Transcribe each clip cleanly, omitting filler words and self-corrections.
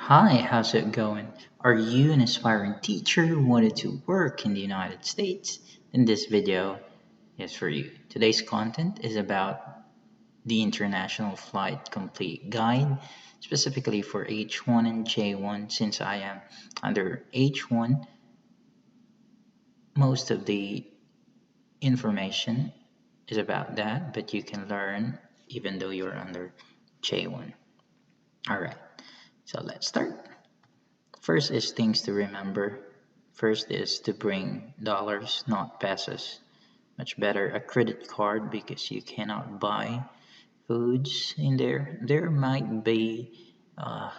Hi, how's it going? Are you an aspiring teacher who wanted to work in the United States? Then this video is for you. Today's content is about the International Flight Complete Guide, specifically for H1 and J1. Since I am under H1, most of the information is about that, but you can learn even though you're under J1. Alright, so let's start. First is things to remember. First is to bring dollars, not pesos. Much better a credit card because you cannot buy foods in there. There might be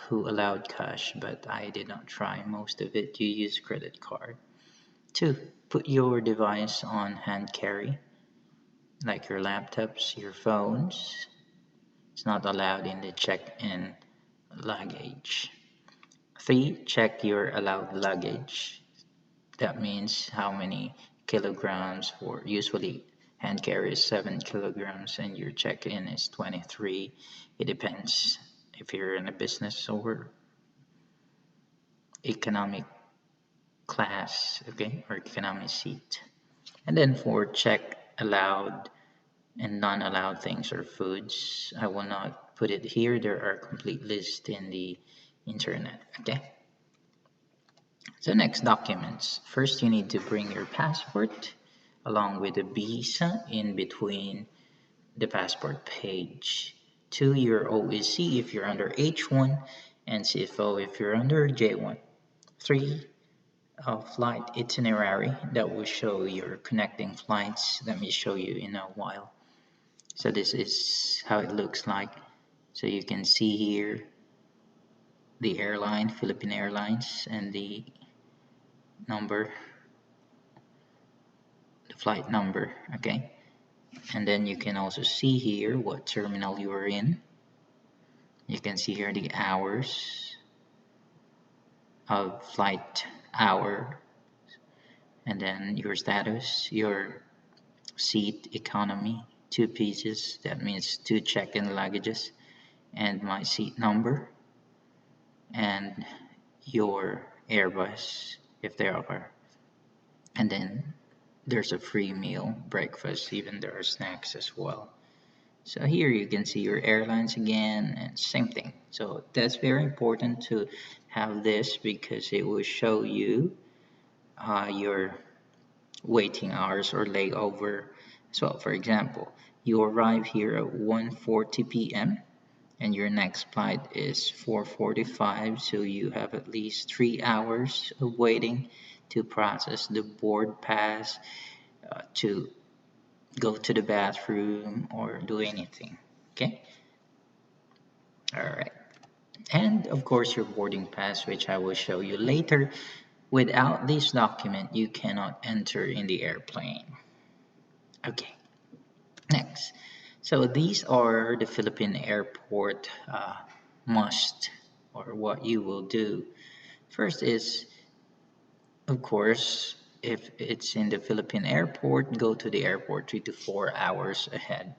who allowed cash, but I did not try. Most of it you use credit card. Two, put your device on hand carry, like your laptops, your phones. It's not allowed in the check-in luggage. Three, check your allowed luggage. That means how many kilograms, for usually hand carry is 7 kilograms and your check-in is 23. It depends if you're in a business or economic class, okay, or economy seat. And then for check allowed and non-allowed things or foods, I will not put it here. There are complete lists in the internet, okay? So next, documents. First, you need to bring your passport along with a visa in between the passport page. Two, your OEC if you're under H1 and CFO if you're under J1. Three, a flight itinerary that will show your connecting flights. Let me show you in a while. So this is how it looks like. So you can see here the airline, Philippine Airlines, and the number, the flight number, okay? And then you can also see here what terminal you are in. You can see here the hours of flight hour, and then your status, your seat economy, two pieces, that means two check-in luggages, and my seat number, and your Airbus if there are. And then there's a free meal, breakfast, even there are snacks as well. So here you can see your airlines again and same thing. So that's very important to have this because it will show you your waiting hours or layover as well. For example, you arrive here at 1:40 p.m. and your next flight is 4:45, so you have at least 3 hours of waiting to process the board pass, to go to the bathroom or do anything. Okay, all right. And of course your boarding pass, which I will show you later. Without this document you cannot enter in the airplane. Okay, next. So these are the Philippine airport must, or what you will do. First is, of course, if it's in the Philippine airport, go to the airport 3 to 4 hours ahead.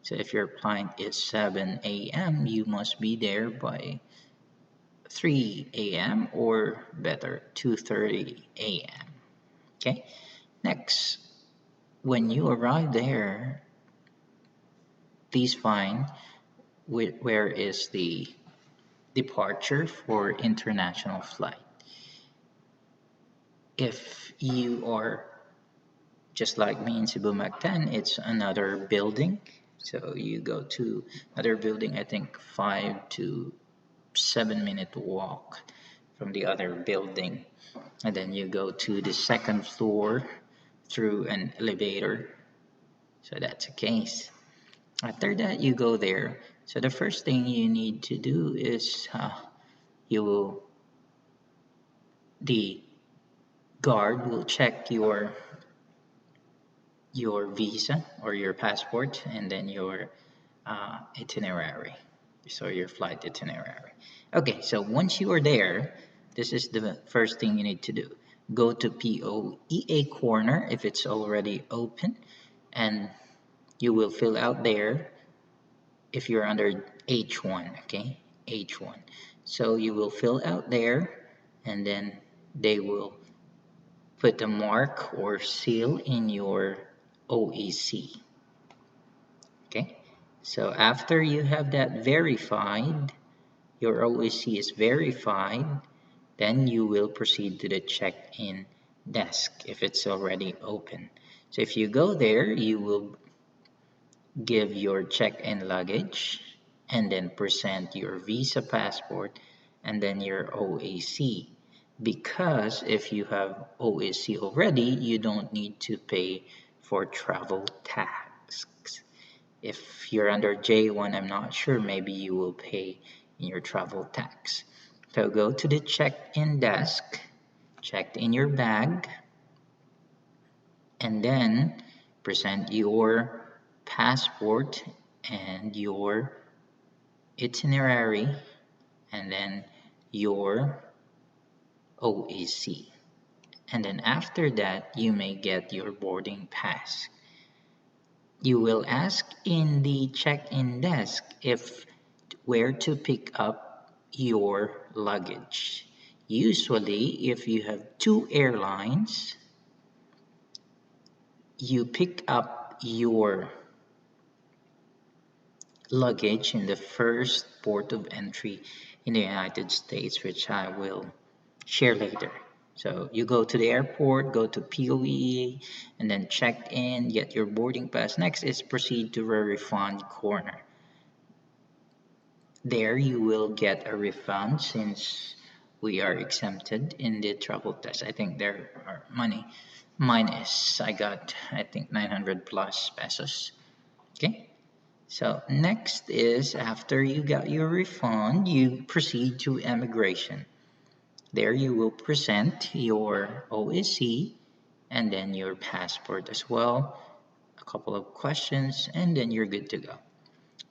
So if your flight is 7 a.m., you must be there by 3 a.m. or better 2:30 a.m. Okay. Next, when you arrive there, please find where is the departure for international flight. If you are just like me in Cebu Mactan, it's another building. So you go to another building, I think 5 to 7 minute walk from the other building. And then you go to the second floor through an elevator. So that's the case. After that, you go there. So the first thing you need to do is you will the guard will check your visa or your passport and then your itinerary, so your flight itinerary. Okay, so once you are there, this is the first thing you need to do. Go to POEA corner if it's already open, and you will fill out there if you're under H1, okay? H1. So you will fill out there, and then they will put a mark or seal in your OEC. Okay, so after you have that verified, your OEC is verified, then you will proceed to the check-in desk if it's already open. So if you go there, you will give your check-in luggage and then present your visa passport and then your OAC. Because if you have OAC already, you don't need to pay for travel tax. If you're under J1, I'm not sure, maybe you will pay in your travel tax. So go to the check-in desk, check in your bag, and then present your passport and your itinerary and then your OAC. And then after that, you may get your boarding pass. You will ask in the check-in desk if where to pick up your luggage. Usually, if you have two airlines, you pick up your luggage in the first port of entry in the United States, which I will share later. So you go to the airport, go to POE, and then check in, get your boarding pass. Next is proceed to the refund corner. There you will get a refund since we are exempted in the travel test. I think there are money. Mine is, I got, I think 900 plus pesos. Okay. So next is after you got your refund, you proceed to immigration. There you will present your OSC and then your passport as well, a couple of questions, and then you're good to go.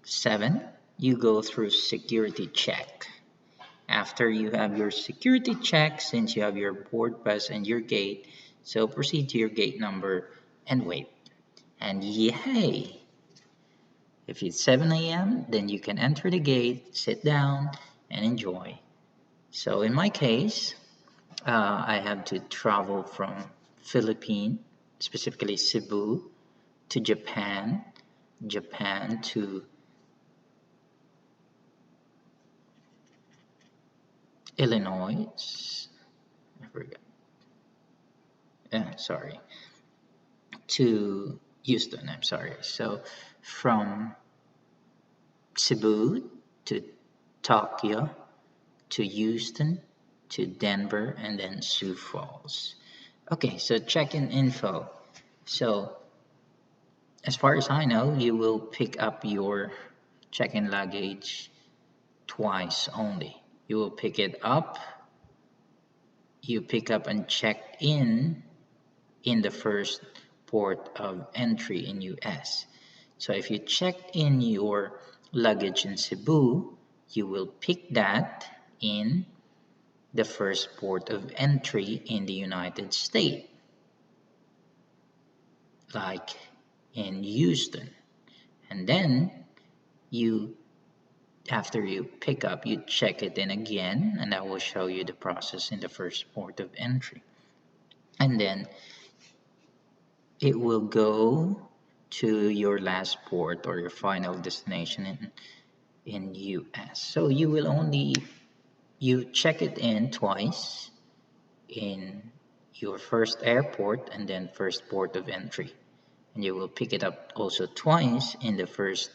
7, you go through security check. After you have your security check, since you have your board pass and your gate, so proceed to your gate number and wait. And yay! If it's 7 a.m., then you can enter the gate, sit down, and enjoy. So in my case, I had to travel from Philippines, specifically Cebu, to Japan, Japan to Illinois. I forgot. Sorry. To Houston, I'm sorry. So from Cebu to Tokyo to Houston to Denver and then Sioux Falls. Okay, so check-in info. So as far as I know, you will pick up your check-in luggage twice only. You will pick it up, you pick up and check in the first port of entry in US. So if you check in your luggage in Cebu, you will pick that in the first port of entry in the United States, like in Houston. And then you, after you pick up, you check it in again, and I will show you the process in the first port of entry. And then it will go to your last port or your final destination in US. So you will only, you check it in twice in your first airport and then first port of entry. And you will pick it up also twice in the first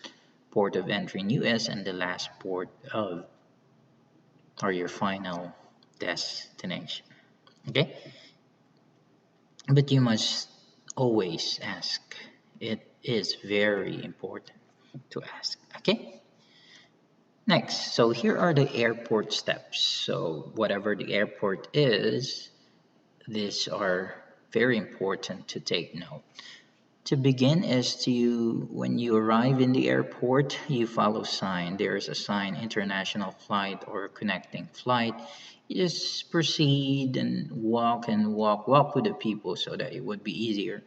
port of entry in US and the last port of, or your final destination. Okay? But you must always ask. It is very important to ask. Okay? Next, so here are the airport steps. So whatever the airport is, these are very important to take note. To begin is to, when you arrive in the airport, you follow sign. There is a sign, international flight or connecting flight. You just proceed and walk with the people so that it would be easier.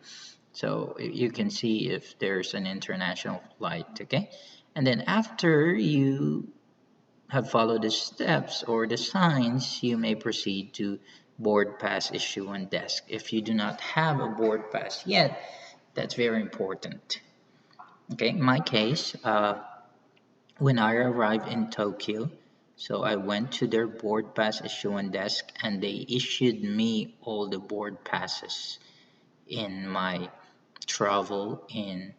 So you can see if there's an international flight, okay? And then after you have followed the steps or the signs, you may proceed to board pass issue on desk. If you do not have a board pass yet, that's very important. Okay, in my case, when I arrived in Tokyo, so I went to their board pass issuance desk and they issued me all the board passes in my travel in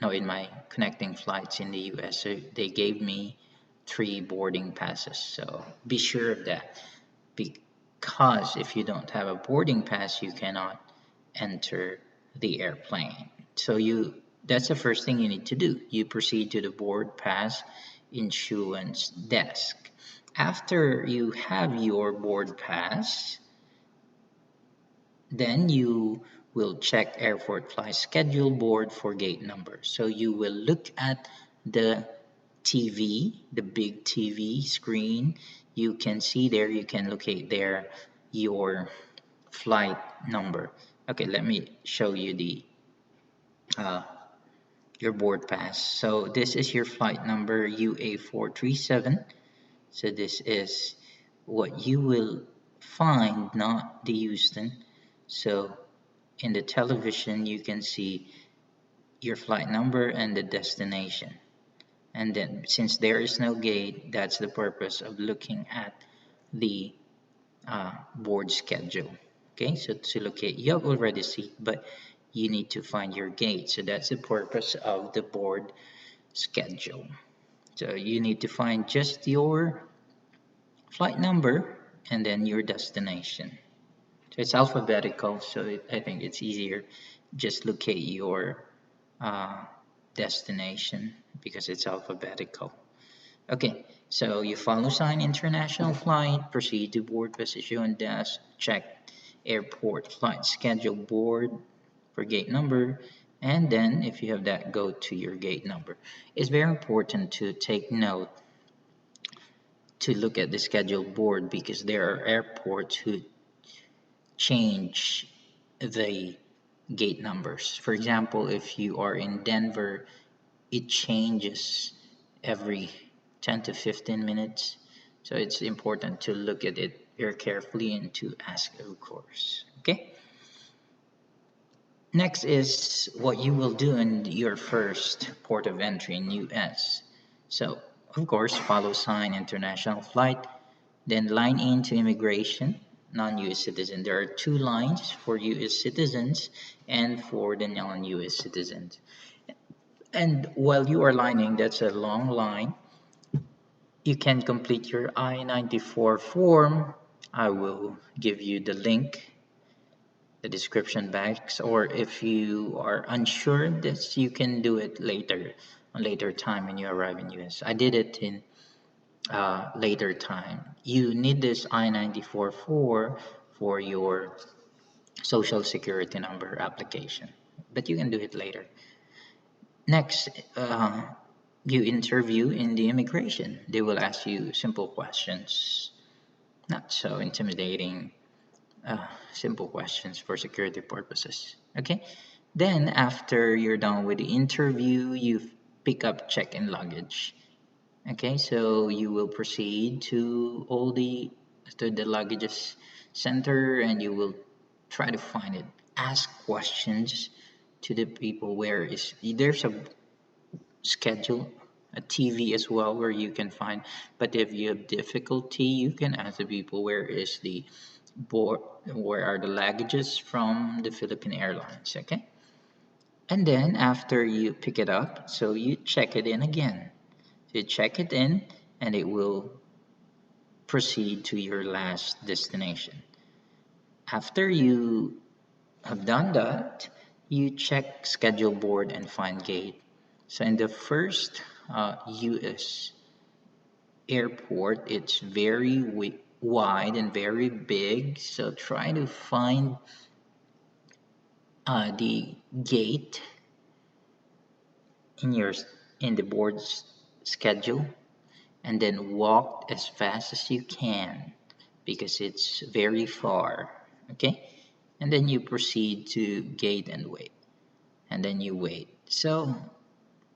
no in my connecting flights in the US. So they gave me three boarding passes. So be sure of that because if you don't have a boarding pass, you cannot enter the airplane. So you that's the first thing you need to do. You proceed to the board pass issuance desk. After you have your board pass, then you will check airport flight schedule board for gate number. So you will look at the TV, the big TV screen. You can see there, you can locate there your flight number. Okay, let me show you the uh, your board pass. So this is your flight number UA437. So this is what you will find, not the Houston. So in the television, you can see your flight number and the destination. And then since there is no gate, that's the purpose of looking at the board schedule. Okay, so to locate, you have already seen, but you need to find your gate. So that's the purpose of the board schedule. So you need to find just your flight number and then your destination. So it's alphabetical, so I think it's easier. Just locate your uh, destination because it's alphabetical. Okay, so you follow sign international flight, proceed to board position desk, check airport flight schedule board for gate number, and then if you have that, go to your gate number. It's very important to take note to look at the schedule board because there are airports who change the gate numbers. For example, if you are in Denver, it changes every 10 to 15 minutes. So it's important to look at it very carefully and to ask, of course. Okay. Next is what you will do in your first port of entry in US. So, of course, follow sign international flight, then line into immigration, non-US citizen. There are two lines for US citizens and for the non-US citizens. And while you are lining, that's a long line. You can complete your I-94 form. I will give you the link, the description box, or if you are unsure, this you can do it later, on later time when you arrive in US. I did it in later time. You need this I-94 for your social security number application, but you can do it later. Next, you interview in the immigration. They will ask you simple questions, not so intimidating, simple questions for security purposes. Okay. Then after you're done with the interview, you pick up check-in luggage. Okay, so you will proceed to the luggages center and you will try to find it. Ask questions to the people where is there's a schedule, a TV as well where you can find. But if you have difficulty, you can ask the people where is the board, where are the luggages from the Philippine Airlines. Okay, and then after you pick it up, so you check it in again. You check it in, and it will proceed to your last destination. After you have done that, you check schedule board and find gate. So in the first US airport, it's very wide and very big. So try to find the gate in your in the board's schedule, and then walk as fast as you can because it's very far. Okay, and then you proceed to gate and wait, and then you wait. So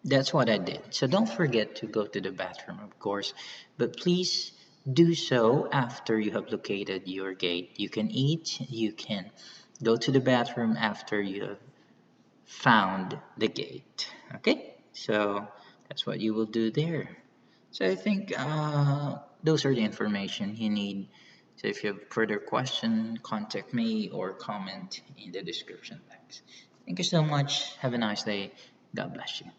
That's what I did. So don't forget to go to the bathroom, of course, but please do so after you have located your gate. You can eat, you can go to the bathroom after you have found the gate. Okay? So that's what you will do there. So I think those are the information you need. So if you have further question, contact me or comment in the description box. Thank you so much. Have a nice day. God bless you.